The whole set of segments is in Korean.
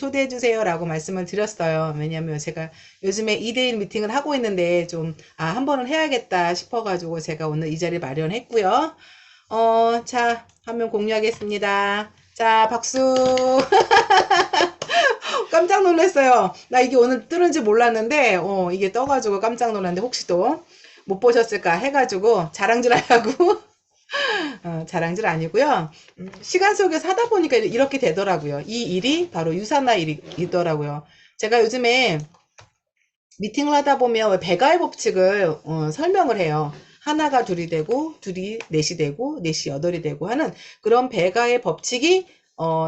초대해주세요 라고 말씀을 드렸어요. 왜냐면 제가 요즘에 2대1 미팅을 하고 있는데 좀, 한 번은 해야겠다 싶어가지고 제가 오늘 이 자리 마련했고요. 자, 화면 공유하겠습니다. 자, 박수. 깜짝 놀랐어요. 나 이게 오늘 뜨는지 몰랐는데, 이게 떠가지고 깜짝 놀랐는데, 혹시 또 못 보셨을까 해가지고 자랑질 하려고. 자랑질 아니고요. 시간 속에서 하다 보니까 이렇게 되더라고요. 이 일이 바로 유산화 일이더라고요. 제가 요즘에 미팅을 하다 보면 배가의 법칙을 설명을 해요. 하나가 둘이 되고, 둘이 넷이 되고, 넷이 여덟이 되고 하는 그런 배가의 법칙이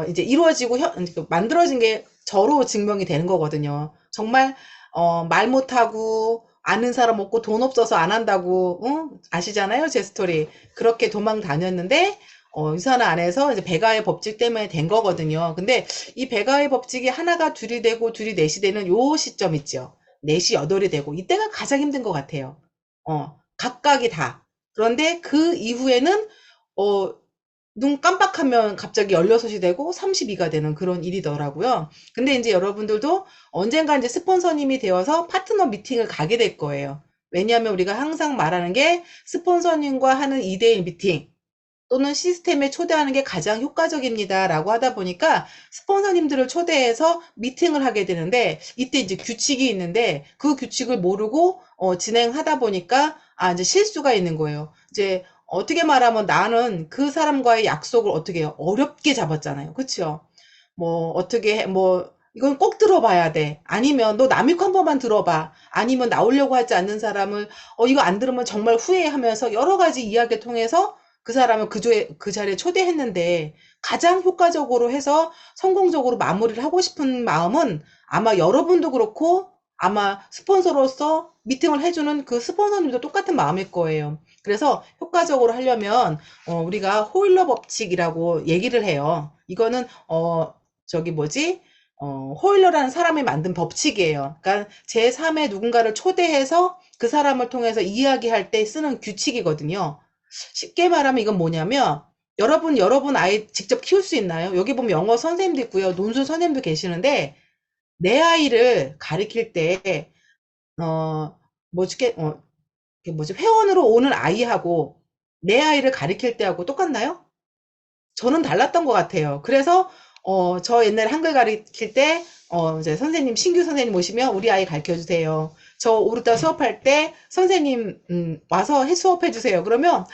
이제 이루어지고 만들어진 게 저로 증명이 되는 거거든요. 정말 말 못하고 아는 사람 없고 돈 없어서 안 한다고 아시잖아요, 제 스토리. 그렇게 도망 다녔는데 유산화 안에서 이제 배가의 법칙 때문에 된 거거든요. 근데 이 배가의 법칙이 하나가 둘이 되고 둘이 넷이 되는 요 시점 있죠. 넷이 여덟이 되고 이때가 가장 힘든 것 같아요. 각각이 다. 그런데 그 이후에는 어, 눈 깜빡하면 갑자기 16이 되고 32가 되는 그런 일이더라고요. 근데 이제 여러분들도 언젠가 이제 스폰서님이 되어서 파트너 미팅을 가게 될 거예요. 왜냐하면 우리가 항상 말하는 게 스폰서님과 하는 2대1 미팅 또는 시스템에 초대하는 게 가장 효과적입니다. 라고 하다 보니까 스폰서님들을 초대해서 미팅을 하게 되는데 이때 이제 규칙이 있는데 그 규칙을 모르고 진행하다 보니까 이제 실수가 있는 거예요. 이제 어떻게 말하면 나는 그 사람과의 약속을 어떻게 해요? 어렵게 잡았잖아요. 그쵸? 뭐 어떻게 뭐 이건 꼭 들어봐야 돼. 아니면 너 남의 거 한 번만 들어봐. 아니면 나오려고 하지 않는 사람을 이거 안 들으면 정말 후회하면서 여러 가지 이야기를 통해서 그 사람을 그 자리에 초대했는데 가장 효과적으로 해서 성공적으로 마무리를 하고 싶은 마음은 아마 여러분도 그렇고 아마 스폰서로서 미팅을 해주는 그 스폰서님도 똑같은 마음일 거예요. 그래서 효과적으로 하려면 우리가 호일러 법칙이라고 얘기를 해요. 이거는 저기 뭐지? 호일러라는 사람이 만든 법칙이에요. 그러니까 제3의 누군가를 초대해서 그 사람을 통해서 이야기할 때 쓰는 규칙이거든요. 쉽게 말하면 이건 뭐냐면 여러분 아이 직접 키울 수 있나요? 여기 보면 영어 선생님도 있고요. 논술 선생님도 계시는데 내 아이를 가르칠 때 뭐지 뭐지 회원으로 오는 아이하고 내 아이를 가르칠 때하고 똑같나요? 저는 달랐던 것 같아요. 그래서 저 옛날에 한글 가르칠 때 이제 선생님 신규 선생님 오시면 우리 아이 가르쳐 주세요. 저 오르다 수업할 때 선생님 와서 수업해 주세요. 그러면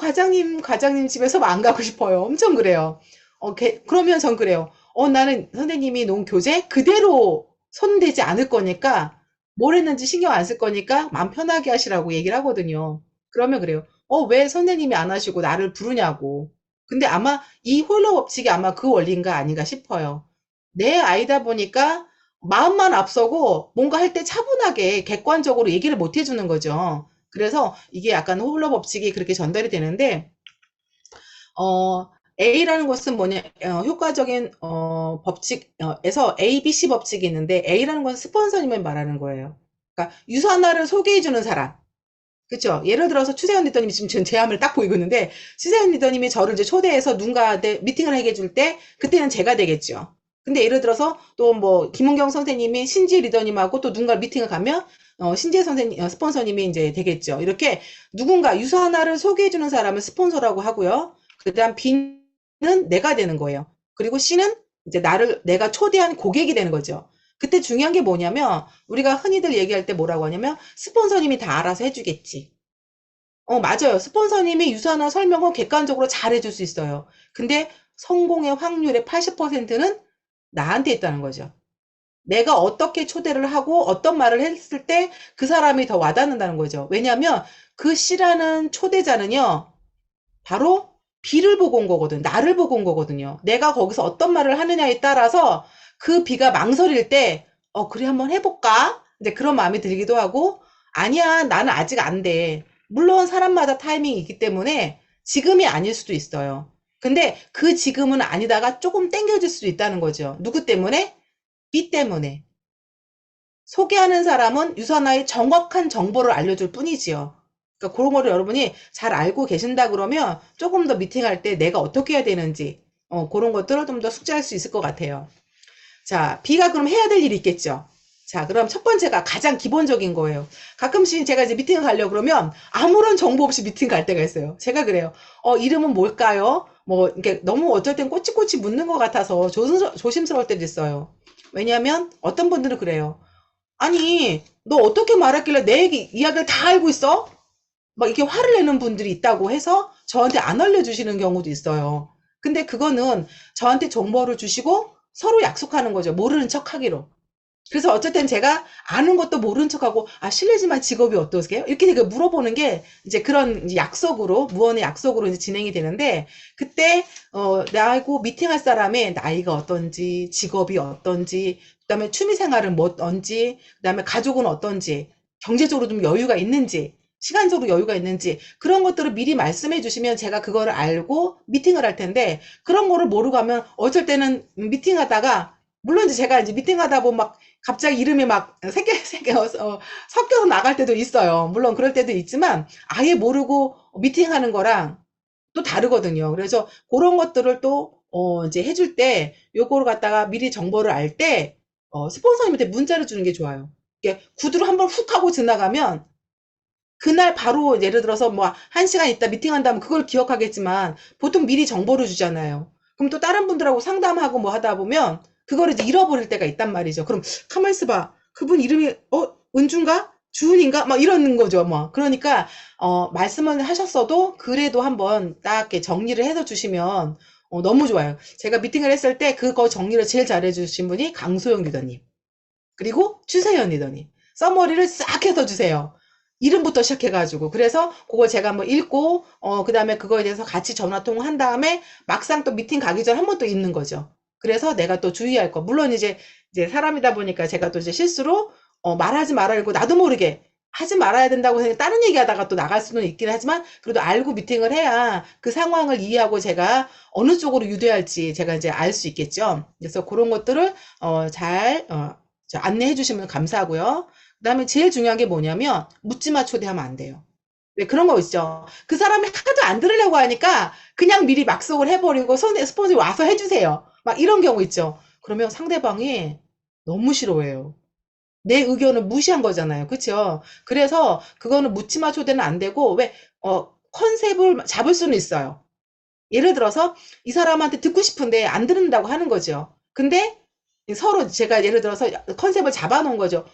과장님 집에 수업 안 가고 싶어요. 엄청 그래요. 그러면 전 그래요. 나는 선생님이 놓은 교재 그대로 손대지 않을 거니까 뭘 했는지 신경 안 쓸 거니까 마음 편하게 하시라고 얘기를 하거든요. 그러면 그래요. 왜 선생님이 안 하시고 나를 부르냐고. 근데 아마 이 홀로 법칙이 아마 그 원리인가 아닌가 싶어요. 내 아이다 보니까 마음만 앞서고 뭔가 할 때 차분하게 객관적으로 얘기를 못 해주는 거죠. 그래서 이게 약간 홀로 법칙이 그렇게 전달이 되는데 A라는 것은 뭐냐, 효과적인, 법칙에서 ABC 법칙이 있는데, A라는 것은 스폰서님을 말하는 거예요. 그러니까, 유산화를 소개해주는 사람. 그쵸? 예를 들어서 추세현 리더님이 지금 제 화면을 딱 보이고 있는데, 추세현 리더님이 저를 이제 초대해서 누군가 미팅을 하게 해줄 때, 그때는 제가 되겠죠. 근데 예를 들어서 또 뭐, 김은경 선생님이 신지 리더님하고 또 누군가 미팅을 가면, 신지 선생님, 스폰서님이 이제 되겠죠. 이렇게 누군가 유산화를 소개해주는 사람을 스폰서라고 하고요. 그 다음 B는 내가 되는 거예요. 그리고 C는 이제 내가 초대한 고객이 되는 거죠. 그때 중요한 게 뭐냐면, 우리가 흔히들 얘기할 때 뭐라고 하냐면, 스폰서님이 다 알아서 해주겠지. 맞아요. 스폰서님이 유사한 설명은 객관적으로 잘 해줄 수 있어요. 근데 성공의 확률의 80%는 나한테 있다는 거죠. 내가 어떻게 초대를 하고 어떤 말을 했을 때 그 사람이 더 와닿는다는 거죠. 왜냐하면 그 C라는 초대자는요, 바로 B를 보고 온 거거든. 나를 보고 온 거거든요. 내가 거기서 어떤 말을 하느냐에 따라서 그 B가 망설일 때, 그래, 한번 해볼까? 이제 그런 마음이 들기도 하고, 아니야, 나는 아직 안 돼. 물론 사람마다 타이밍이 있기 때문에 지금이 아닐 수도 있어요. 근데 그 지금은 아니다가 조금 땡겨질 수도 있다는 거죠. 누구 때문에? B 때문에. 소개하는 사람은 유선화의 정확한 정보를 알려줄 뿐이지요. 그러니까 그런 거를 여러분이 잘 알고 계신다 그러면 조금 더 미팅할 때 내가 어떻게 해야 되는지 그런 것들을 좀 더 숙지할 수 있을 것 같아요. 자, B가 그럼 해야 될 일이 있겠죠. 자, 그럼 첫 번째가 가장 기본적인 거예요. 가끔씩 제가 이제 미팅을 가려고 그러면 아무런 정보 없이 미팅 갈 때가 있어요. 제가 그래요. 이름은 뭘까요? 뭐, 이렇게 너무 어쩔 땐 꼬치꼬치 묻는 것 같아서 조심스러울 때도 있어요. 왜냐하면 어떤 분들은 그래요. 아니, 너 어떻게 말했길래 내 이야기를 다 알고 있어? 막 이렇게 화를 내는 분들이 있다고 해서 저한테 안 알려주시는 경우도 있어요. 근데 그거는 저한테 정보를 주시고 서로 약속하는 거죠. 모르는 척 하기로. 그래서 어쨌든 제가 아는 것도 모르는 척하고, 아, 실례지만 직업이 어떠세요? 이렇게 되게 물어보는 게 이제 그런 이제 약속으로, 무언의 약속으로 이제 진행이 되는데, 그때, 나하고 미팅할 사람의 나이가 어떤지, 직업이 어떤지, 그 다음에 취미 생활은 뭐든지, 그 다음에 가족은 어떤지, 경제적으로 좀 여유가 있는지, 시간적으로 여유가 있는지, 그런 것들을 미리 말씀해 주시면 제가 그거를 알고 미팅을 할 텐데, 그런 거를 모르고 하면 어쩔 때는 미팅하다가, 물론 이제 제가 이제 미팅하다 보면 막 갑자기 이름이 막 섞여서 나갈 때도 있어요. 물론 그럴 때도 있지만 아예 모르고 미팅하는 거랑 또 다르거든요. 그래서 그런 것들을 또 이제 해줄 때 요거를 갖다가 미리 정보를 알 때 스폰서님한테 문자를 주는 게 좋아요. 이게 구두로 한번 훅 하고 지나가면 그날 바로 예를 들어서 뭐 한 시간 있다 미팅한다면 그걸 기억하겠지만 보통 미리 정보를 주잖아요. 그럼 또 다른 분들하고 상담하고 뭐 하다 보면 그거를 이제 잃어버릴 때가 있단 말이죠. 그럼 가만 있어봐. 그분 이름이 은주인가? 주은인가? 막 이러는 거죠. 뭐 그러니까 말씀을 하셨어도 그래도 한번 딱 이렇게 정리를 해서 주시면 너무 좋아요. 제가 미팅을 했을 때 그거 정리를 제일 잘해 주신 분이 강소영 리더님. 그리고 주세연 리더님. 써머리를 싹 해서 주세요. 이름부터 시작해가지고. 그래서 그걸 제가 한번 읽고, 그 다음에 그거에 대해서 같이 전화통화 한 다음에 막상 또 미팅 가기 전에 한 번 또 읽는 거죠. 그래서 내가 또 주의할 거. 물론 이제 사람이다 보니까 제가 또 이제 실수로, 말하지 말아야고 나도 모르게 하지 말아야 된다고 해서 다른 얘기 하다가 또 나갈 수는 있긴 하지만 그래도 알고 미팅을 해야 그 상황을 이해하고 제가 어느 쪽으로 유도할지 제가 이제 알 수 있겠죠. 그래서 그런 것들을, 잘, 안내해 주시면 감사하고요. 그다음에 제일 중요한 게 뭐냐면 묻지마 초대하면 안 돼요. 왜 그런 거 있죠. 그 사람이 하도 안 들으려고 하니까 그냥 미리 막속을 해버리고 손에 스폰지 와서 해주세요. 막 이런 경우 있죠. 그러면 상대방이 너무 싫어해요. 내 의견을 무시한 거잖아요. 그쵸? 그래서 그거는 묻지마 초대는 안 되고 왜 컨셉을 잡을 수는 있어요. 예를 들어서 이 사람한테 듣고 싶은데 안 듣는다고 하는 거죠. 근데 서로 제가 예를 들어서 컨셉을 잡아놓은 거죠.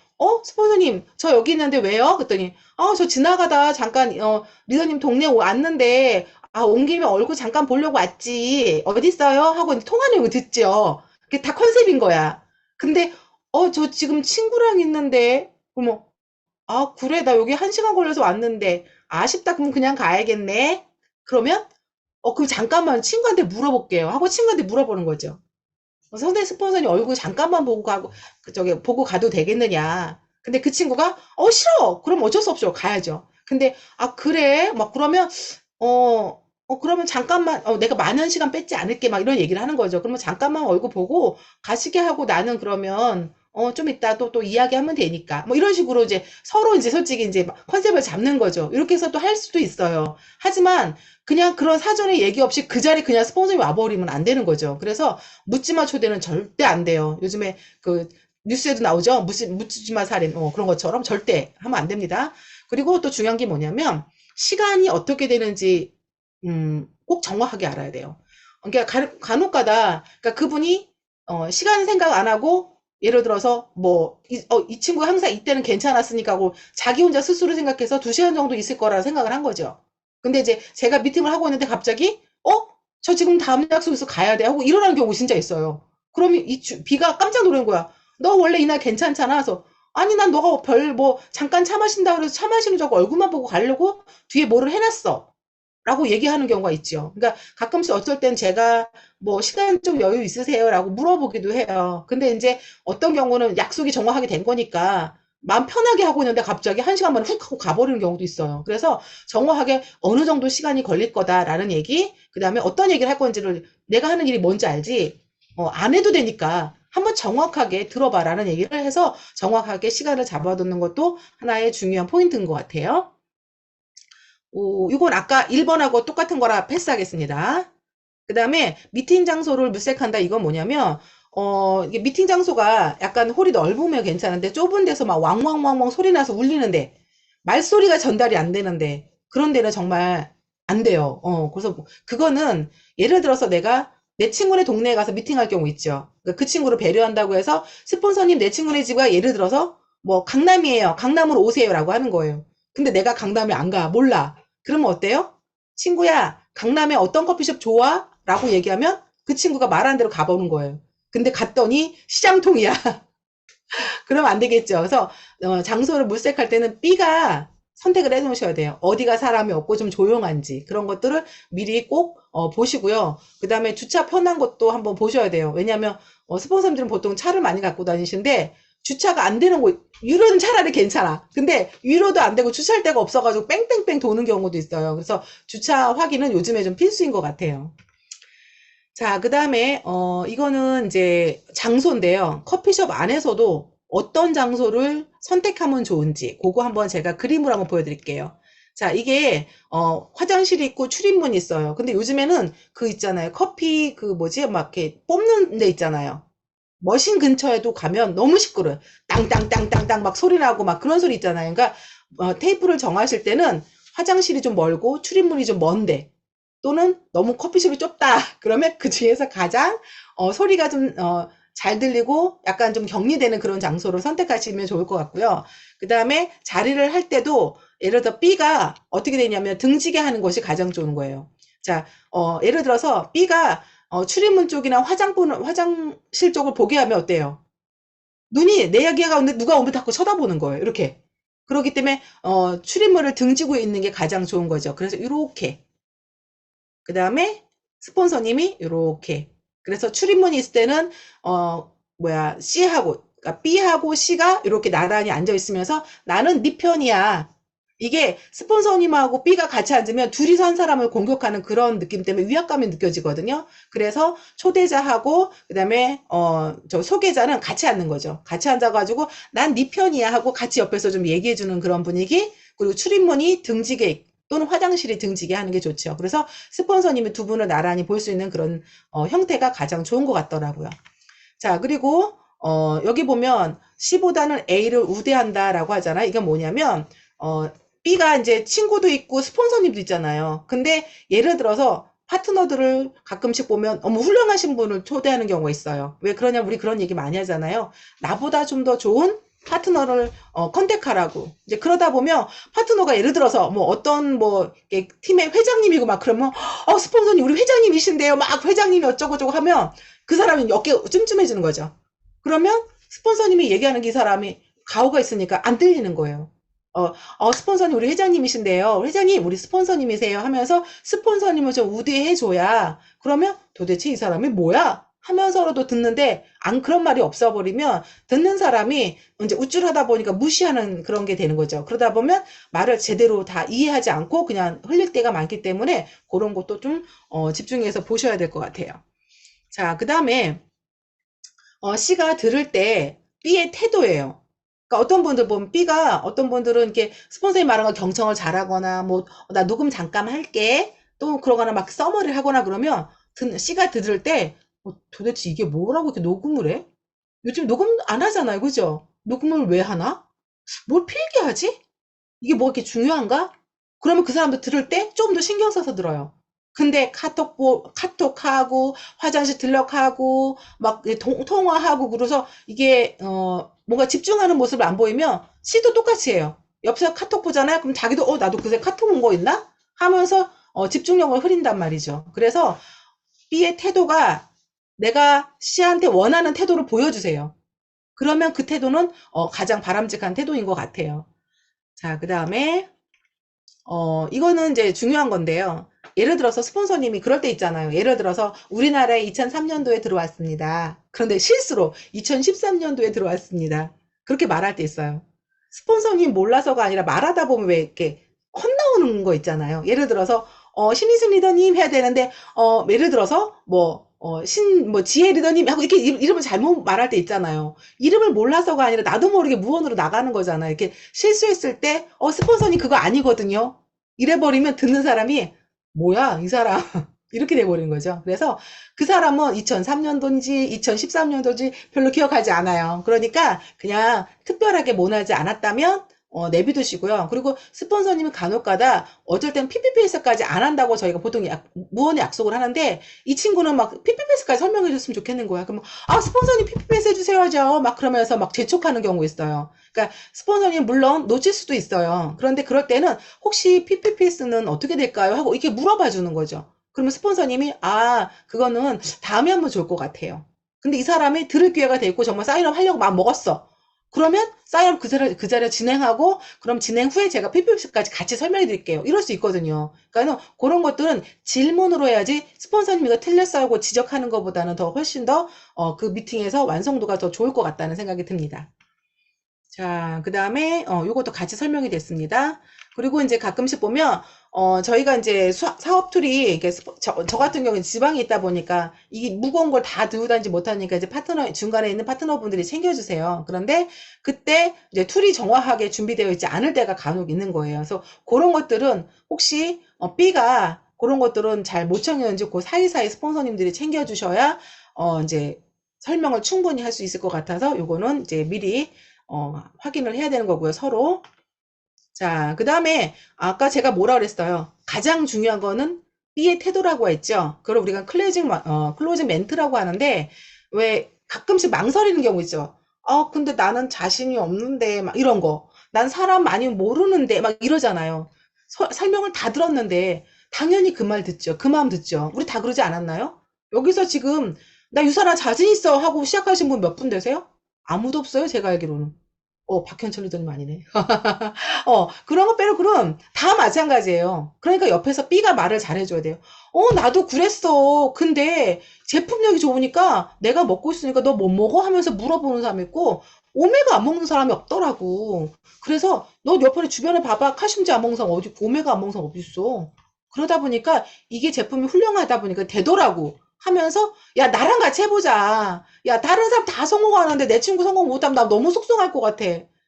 스폰서님, 저 여기 있는데 왜요? 그랬더니, 저 지나가다 잠깐, 리더님 동네 왔는데, 온 김에 얼굴 잠깐 보려고 왔지. 어디 있어요? 하고 이제 통화 내용을 듣죠. 그게 다 컨셉인 거야. 근데, 저 지금 친구랑 있는데, 그러면, 그래, 나 여기 한 시간 걸려서 왔는데, 아쉽다. 그럼 그냥 가야겠네. 그러면, 그럼 잠깐만 친구한테 물어볼게요. 하고 친구한테 물어보는 거죠. 상대 스폰서님 얼굴 잠깐만 보고 가고, 보고 가도 되겠느냐. 근데 그 친구가, 싫어! 그럼 어쩔 수 없죠. 가야죠. 근데, 그래? 막 그러면, 그러면 잠깐만, 내가 많은 시간 뺏지 않을게. 막 이런 얘기를 하는 거죠. 그러면 잠깐만 얼굴 보고 가시게 하고 나는 그러면, 좀 이따 또 이야기하면 되니까. 뭐 이런 식으로 이제 서로 이제 솔직히 이제 컨셉을 잡는 거죠. 이렇게 해서 또 할 수도 있어요. 하지만 그냥 그런 사전에 얘기 없이 그 자리에 그냥 스폰서이 와버리면 안 되는 거죠. 그래서 묻지마 초대는 절대 안 돼요. 요즘에 그 뉴스에도 나오죠. 묻지마 살인, 그런 것처럼 절대 하면 안 됩니다. 그리고 또 중요한 게 뭐냐면 시간이 어떻게 되는지 꼭 정확하게 알아야 돼요. 그러니까 간혹 가다 그러니까 그분이 시간 생각 안 하고 예를 들어서 뭐 이 친구가 항상 이때는 괜찮았으니까 하고 자기 혼자 스스로 생각해서 2시간 정도 있을 거라 생각을 한 거죠. 근데 이제 제가 미팅을 하고 있는데 갑자기 저 지금 다음 약속 있어 가야 돼 하고 일어나는 경우 진짜 있어요. 그러면 B가 깜짝 놀란 거야. 너 원래 이날 괜찮잖아. 그래서 아니 난 너가 뭐 잠깐 차 마신다 그래서 차 마시는 줄 알고 얼굴만 보고 가려고 뒤에 뭐를 해놨어. 라고 얘기하는 경우가 있죠. 그러니까 가끔씩 어쩔 땐 제가 뭐 시간 좀 여유 있으세요? 라고 물어보기도 해요. 근데 이제 어떤 경우는 약속이 정확하게 된 거니까 마음 편하게 하고 있는데 갑자기 한 시간 만에 훅 하고 가버리는 경우도 있어요. 그래서 정확하게 어느 정도 시간이 걸릴 거다라는 얘기, 그 다음에 어떤 얘기를 할 건지를 내가 하는 일이 뭔지 알지, 안 해도 되니까 한번 정확하게 들어봐라는 얘기를 해서 정확하게 시간을 잡아두는 것도 하나의 중요한 포인트인 것 같아요. 이건 아까 1번하고 똑같은 거라 패스하겠습니다. 그 다음에 미팅 장소를 물색한다. 이건 뭐냐면 이게 미팅 장소가 약간 홀이 넓으면 괜찮은데 좁은 데서 막 왕왕왕왕 소리 나서 울리는데 말소리가 전달이 안 되는데 그런 데는 정말 안 돼요. 그래서 그거는 예를 들어서 내가 내 친구네 동네에 가서 미팅할 경우 있죠. 그러니까 그 친구를 배려한다고 해서 스폰서님 내 친구네 집가 예를 들어서 뭐 강남이에요. 강남으로 오세요라고 하는 거예요. 근데 내가 강남에 안 가. 몰라. 그러면 어때요? 친구야, 강남에 어떤 커피숍 좋아? 라고 얘기하면 그 친구가 말한 대로 가보는 거예요. 근데 갔더니 시장통이야. 그러면 안 되겠죠. 그래서 장소를 물색할 때는 B가 선택을 해 놓으셔야 돼요. 어디가 사람이 없고 좀 조용한지 그런 것들을 미리 꼭 보시고요. 그 다음에 주차 편한 것도 한번 보셔야 돼요. 왜냐하면 스폰서님들은 보통 차를 많이 갖고 다니시는데 주차가 안 되는 곳, 위로는 차라리 괜찮아. 근데 위로도 안 되고 주차할 데가 없어가지고 뺑뺑뺑 도는 경우도 있어요. 그래서 주차 확인은 요즘에 좀 필수인 것 같아요. 자, 그 다음에, 이거는 이제 장소인데요. 커피숍 안에서도 어떤 장소를 선택하면 좋은지, 그거 한번 제가 그림으로 한번 보여드릴게요. 자, 이게, 화장실이 있고 출입문이 있어요. 근데 요즘에는 그 있잖아요. 커피 그 뭐지? 막 이렇게 뽑는 데 있잖아요. 머신 근처에도 가면 너무 시끄러워요. 땅땅땅땅땅 막 소리 나고 막 그런 소리 있잖아요. 그러니까, 테이프를 정하실 때는 화장실이 좀 멀고 출입문이 좀 먼데, 또는 너무 커피숍이 좁다. 그러면 그 중에서 가장 소리가 좀 잘 들리고 약간 좀 격리되는 그런 장소를 선택하시면 좋을 것 같고요. 그 다음에 자리를 할 때도 예를 들어 B가 어떻게 되냐면 등지게 하는 것이 가장 좋은 거예요. 자, 예를 들어서 B가 출입문 쪽이나 화장실 쪽을 보게 하면 어때요? 눈이 내 이야기가 오는데 누가 오면 자꾸 쳐다보는 거예요. 이렇게. 그렇기 때문에 출입문을 등지고 있는 게 가장 좋은 거죠. 그래서 이렇게 그 다음에 스폰서님이 이렇게 그래서 출입문이 있을 때는 C하고 그러니까 B하고 C가 이렇게 나란히 앉아 있으면서 나는 네 편이야. 이게 스폰서님하고 B가 같이 앉으면 둘이서 한 사람을 공격하는 그런 느낌 때문에 위압감이 느껴지거든요. 그래서 초대자하고 그다음에 저 소개자는 같이 앉는 거죠. 같이 앉아가지고 난 네 편이야 하고 같이 옆에서 좀 얘기해주는 그런 분위기. 그리고 출입문이 등지게 또는 화장실이 등지게 하는 게 좋죠. 그래서 스폰서님이 두 분을 나란히 볼 수 있는 그런 형태가 가장 좋은 것 같더라고요. 자, 그리고 여기 보면 C보다는 A를 우대한다라고 하잖아요. 이게 뭐냐면 B가 이제 친구도 있고 스폰서님도 있잖아요. 근데 예를 들어서 파트너들을 가끔씩 보면 너무 훌륭하신 분을 초대하는 경우가 있어요. 왜 그러냐면 우리 그런 얘기 많이 하잖아요. 나보다 좀 더 좋은 파트너를 컨택하라고. 이제 그러다 보면 파트너가 예를 들어서 뭐 어떤 뭐 팀의 회장님이고 막 그러면 스폰서님 우리 회장님이신데요. 막 회장님이 어쩌고 저쩌고 하면 그 사람이 어깨 쫌쫌해지는 거죠. 그러면 스폰서님이 얘기하는 게 이 사람이 가오가 있으니까 안 들리는 거예요. 스폰서님 우리 회장님이신데요. 회장님 우리 스폰서님이세요 하면서 스폰서님을 좀 우대해줘야 그러면 도대체 이 사람이 뭐야? 하면서라도 듣는데 안 그런 말이 없어버리면 듣는 사람이 이제 우쭐하다 보니까 무시하는 그런 게 되는 거죠. 그러다 보면 말을 제대로 다 이해하지 않고 그냥 흘릴 때가 많기 때문에 그런 것도 좀 집중해서 보셔야 될 것 같아요. 자, 그 다음에 C가 들을 때 B의 태도예요. 그러니까 어떤 분들 보면 B가 어떤 분들은 이렇게 스폰서님 말한 거 경청을 잘하거나 뭐 나 녹음 잠깐 할게 또 그러거나 막 써머리를 하거나 그러면 C가 들을 때 도대체 이게 뭐라고 이렇게 녹음을 해? 요즘 녹음 안 하잖아요, 그죠? 녹음을 왜 하나? 뭘 필기하지? 이게 뭐 이렇게 중요한가? 그러면 그 사람도 들을 때 좀 더 신경 써서 들어요. 근데 카톡하고, 화장실 들락하고, 막 통화하고, 그래서 이게, 뭔가 집중하는 모습을 안 보이면, C도 똑같이 해요. 옆에서 카톡 보잖아요? 그럼 자기도, 나도 그새 카톡 온 거 있나? 하면서, 집중력을 흐린단 말이죠. 그래서 B의 태도가 내가 C한테 원하는 태도를 보여주세요. 그러면 그 태도는, 가장 바람직한 태도인 것 같아요. 자, 그 다음에, 이거는 이제 중요한 건데요. 예를 들어서 스폰서님이 그럴 때 있잖아요. 예를 들어서 우리나라에 2003년도에 들어왔습니다. 그런데 실수로 2013년도에 들어왔습니다. 그렇게 말할 때 있어요. 스폰서님 몰라서가 아니라 말하다 보면 왜 이렇게 헛나오는 거 있잖아요. 예를 들어서 신희승 리더님 해야 되는데 예를 들어서 지혜 리더님 하고 이렇게 이름을 잘못 말할 때 있잖아요. 이름을 몰라서가 아니라 나도 모르게 무언으로 나가는 거잖아요. 이렇게 실수했을 때 스폰서님 그거 아니거든요. 이래버리면 듣는 사람이 뭐야 이 사람 이렇게 돼버린 거죠. 그래서 그 사람은 2003년도인지 2013년도인지 별로 기억하지 않아요. 그러니까 그냥 특별하게 모나지 않았다면 내비두시고요. 그리고 스폰서님은 간혹가다 어쩔 땐 PPPS까지 안 한다고 저희가 보통 무언의 약속을 하는데 이 친구는 막 PPPS까지 설명해 줬으면 좋겠는 거야. 그러면 스폰서님 PPPS 해주세요죠. 막 그러면서 막 재촉하는 경우 있어요. 그러니까 스폰서님 물론 놓칠 수도 있어요. 그런데 그럴 때는 혹시 PPPS는 어떻게 될까요? 하고 이렇게 물어봐 주는 거죠. 그러면 스폰서님이 그거는 다음에 하면 좋을 것 같아요. 근데 이 사람이 들을 기회가 돼 있고 정말 사인업 하려고 마음 먹었어. 그러면 사인업 그 자리에 진행하고 그럼 진행 후에 제가 PPP까지 같이 설명해 드릴게요. 이럴 수 있거든요. 그러니까 그런 것들은 질문으로 해야지 스폰서님 이거 틀렸어요 하고 지적하는 것보다는 더 훨씬 더 그 미팅에서 완성도가 더 좋을 것 같다는 생각이 듭니다. 자, 그 다음에, 요것도 같이 설명이 됐습니다. 그리고 이제 가끔씩 보면, 저희가 이제 사업 툴이, 이렇게 저 같은 경우는 지방에 있다 보니까, 이게 무거운 걸 다 들고 다니지 못하니까 이제 중간에 있는 파트너분들이 챙겨주세요. 그런데 그때 이제 툴이 정확하게 준비되어 있지 않을 때가 간혹 있는 거예요. 그래서 그런 것들은 혹시, B가 그런 것들은 잘 못 챙겼는지 그 사이사이 스폰서님들이 챙겨주셔야, 이제 설명을 충분히 할 수 있을 것 같아서 요거는 이제 미리 확인을 해야 되는 거고요, 서로. 자, 그 다음에 아까 제가 뭐라 그랬어요? 가장 중요한 거는 B의 태도라고 했죠. 그걸 우리가 클로징 멘트라고 하는데 왜 가끔씩 망설이는 경우 있죠. 근데 나는 자신이 없는데 막 이런 거. 난 사람 많이 모르는데 막 이러잖아요. 설명을 다 들었는데 당연히 그 말 듣죠. 그 마음 듣죠. 우리 다 그러지 않았나요? 여기서 지금 나 유사나 자신 있어 하고 시작하신 분 몇 분 되세요? 아무도 없어요, 제가 알기로는. 박현철 리더님 아니네. 그런 거 빼고 그럼 다 마찬가지예요. 그러니까 옆에서 B가 말을 잘해줘야 돼요. 나도 그랬어. 근데 제품력이 좋으니까 내가 먹고 있으니까 너 뭐 먹어? 하면서 물어보는 사람이 있고, 오메가 안 먹는 사람이 없더라고. 그래서 너 옆에 주변에 봐봐. 칼슘제 안 먹는 사람 어디 있고, 오메가 안 먹는 사람 어디 있어. 그러다 보니까 이게 제품이 훌륭하다 보니까 되더라고. 하면서 야 나랑 같이 해보자. 야 다른 사람 다 성공하는데 내 친구 성공 못하면 나 너무 속상할 것 같아.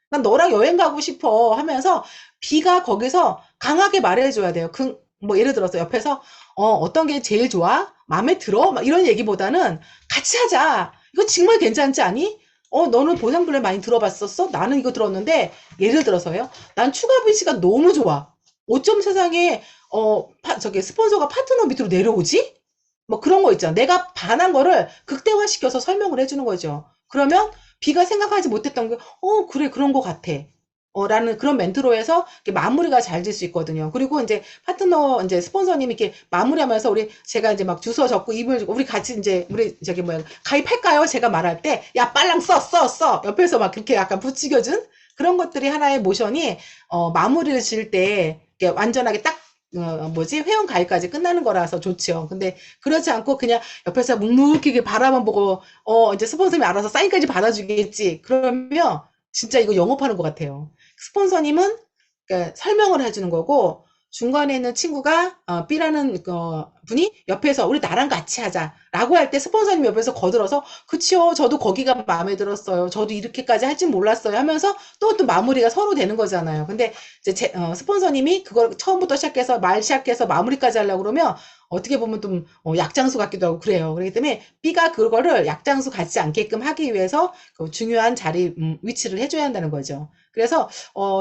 난 너랑 여행 가고 싶어 하면서 B가 거기서 강하게 말해줘야 돼요. 뭐 예를 들어서 옆에서 어떤 게 제일 좋아? 마음에 들어? 막 이런 얘기보다는 같이 하자. 이거 정말 괜찮지 않니? 너는 보상 플랜 많이 들어봤었어? 나는 이거 들었는데 예를 들어서요. 난 추가 VC가 너무 좋아. 어쩜 세상에 저기 스폰서가 파트너 밑으로 내려오지? 뭐 그런 거 있잖아. 내가 반한 거를 극대화시켜서 설명을 해주는 거죠. 그러면 B가 생각하지 못했던 게, 그래, 그런 거 같아. 라는 그런 멘트로 해서 마무리가 잘 될 수 있거든요. 그리고 이제 파트너, 이제 스폰서님이 이렇게 마무리하면서 제가 이제 막 주소 적고 이메일 주고, 우리 같이 이제, 우리 저기 뭐야, 가입할까요? 제가 말할 때, 야, 빨랑 써. 옆에서 막 그렇게 약간 부추겨준 그런 것들이 하나의 모션이, 마무리를 지을 때, 완전하게 딱 회원 가입까지 끝나는 거라서 좋죠. 근데 그렇지 않고 그냥 옆에서 묵묵히 바라만 보고, 이제 스폰서님이 알아서 사인까지 받아주겠지. 그러면 진짜 이거 영업하는 것 같아요. 스폰서님은 그러니까 설명을 해주는 거고, 중간에 있는 친구가, B라는 분이 옆에서 우리 나랑 같이 하자. 라고 할 때 스폰서님 옆에서 거들어서, 그치요. 저도 거기가 마음에 들었어요. 저도 이렇게까지 할 줄 몰랐어요. 하면서 또 마무리가 서로 되는 거잖아요. 근데 이제 스폰서님이 그걸 처음부터 시작해서 시작해서 마무리까지 하려고 그러면 어떻게 보면 좀 약장수 같기도 하고 그래요. 그렇기 때문에 B가 그거를 약장수 같지 않게끔 하기 위해서 그 중요한 자리 위치를 해줘야 한다는 거죠. 그래서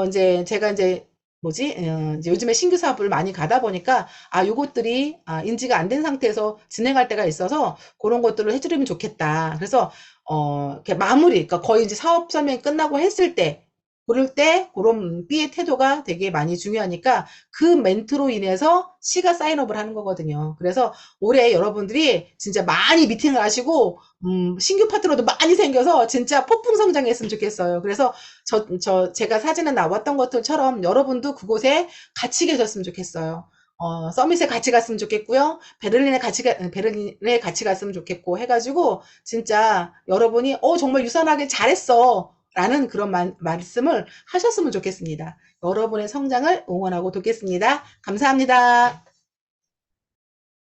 이제 제가 이제 이제 요즘에 신규 사업을 많이 가다 보니까 요것들이 인지가 안 된 상태에서 진행할 때가 있어서 그런 것들을 해주려면 좋겠다. 그래서 이렇게 마무리, 그러니까 거의 이제 사업 설명이 끝나고 했을 때 그럴 때 그런 B의 태도가 되게 많이 중요하니까 그 멘트로 인해서 C가 사인업을 하는 거거든요. 그래서 올해 여러분들이 진짜 많이 미팅을 하시고 신규 파트너도 많이 생겨서 진짜 폭풍 성장했으면 좋겠어요. 그래서 제가 사진에 나왔던 것들처럼 여러분도 그곳에 같이 계셨으면 좋겠어요. 서밋에 같이 갔으면 좋겠고요. 베를린에 같이 갔으면 좋겠고 해가지고 진짜 여러분이 정말 유선하게 잘했어. 라는 그런 말씀을 하셨으면 좋겠습니다. 여러분의 성장을 응원하고 돕겠습니다. 감사합니다.